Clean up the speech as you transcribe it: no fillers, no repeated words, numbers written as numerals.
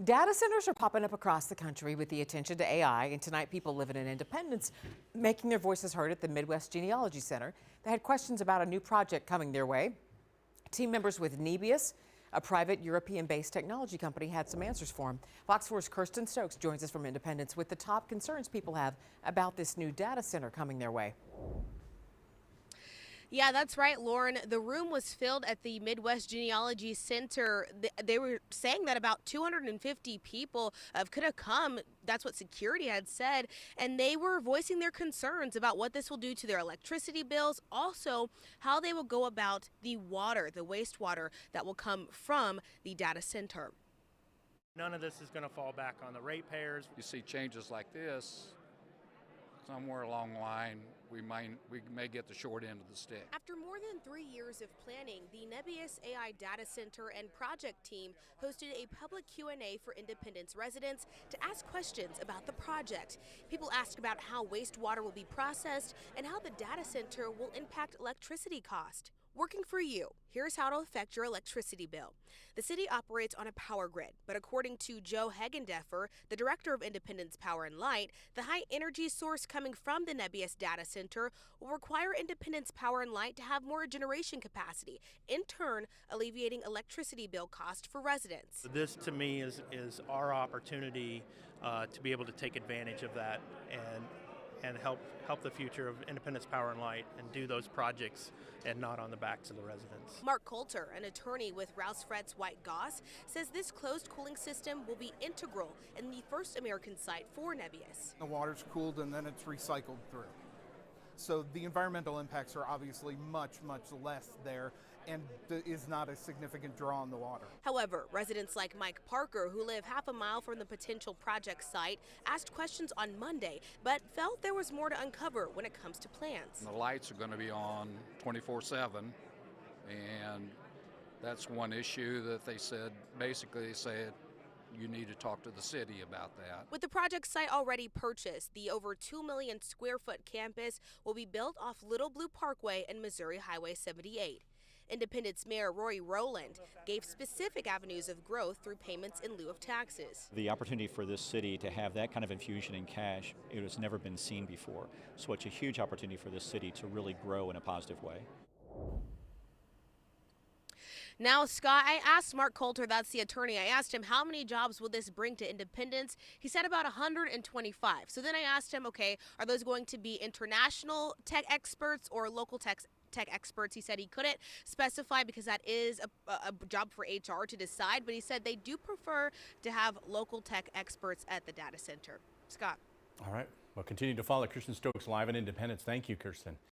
Data centers are popping up across the country with the attention to AI, and tonight people living in Independence making their voices heard at the Midwest Genealogy Center. They had questions about a new project coming their way. Team members with Nebius, a private European-based technology company, had some answers for them. Fox 4's Kirsten Stokes joins us from Independence with the top concerns people have about this new data center coming their way. Yeah, that's right, Lauren. The room was filled at the Midwest Genealogy Center. They were saying that about 250 people could have come. That's what security had said. And they were voicing their concerns about what this will do to their electricity bills, also how they will go about the water, the wastewater that will come from the data center. None of this is going to fall back on the ratepayers. You see changes like this, somewhere along the line, we may get the short end of the stick. After more than 3 years of planning, the Nebius AI Data Center and project team hosted a public Q&A for Independence residents to ask questions about the project. People asked about how wastewater will be processed and how the data center will impact electricity cost. Working for you, here's how it'll affect your electricity bill. The city operates on a power grid, but according to Joe Hagendeffer, the director of Independence Power and Light, the high energy source coming from the Nebius data center will require Independence Power and Light to have more generation capacity, in turn alleviating electricity bill cost for residents. This to me is our opportunity to be able to take advantage of that and help the future of Independence Power and Light and do those projects and not on the backs of the residents. Mark Coulter, an attorney with Rouse Fretz White Goss, says this closed cooling system will be integral in the first American site for Nebius. The water's cooled and then it's recycled through. So the environmental impacts are obviously much less there, and is not a significant draw on the water. However, residents like Mike Parker, who live half a mile from the potential project site, asked questions on Monday, but felt there was more to uncover when it comes to plans. The lights are going to be on 24/7, and that's one issue that they said. Basically, they said you need to talk to the city about that. With the project site already purchased, the over 2 million square foot campus will be built off Little Blue Parkway and Missouri Highway 78. Independence Mayor Rory Rowland gave specific avenues of growth through payments in lieu of taxes. The opportunity for this city to have that kind of infusion in cash, it has never been seen before. So it's a huge opportunity for this city to really grow in a positive way. Now, Scott, I asked Mark Coulter, that's the attorney, I asked him how many jobs will this bring to Independence. He said about 125. So then I asked him, okay, are those going to be international tech experts or local tech experts? He said he couldn't specify because that is a job for HR to decide, but he said they do prefer to have local tech experts at the data center. Scott. All right. Well, continue to follow Kirsten Stokes live in Independence. Thank you, Kirsten.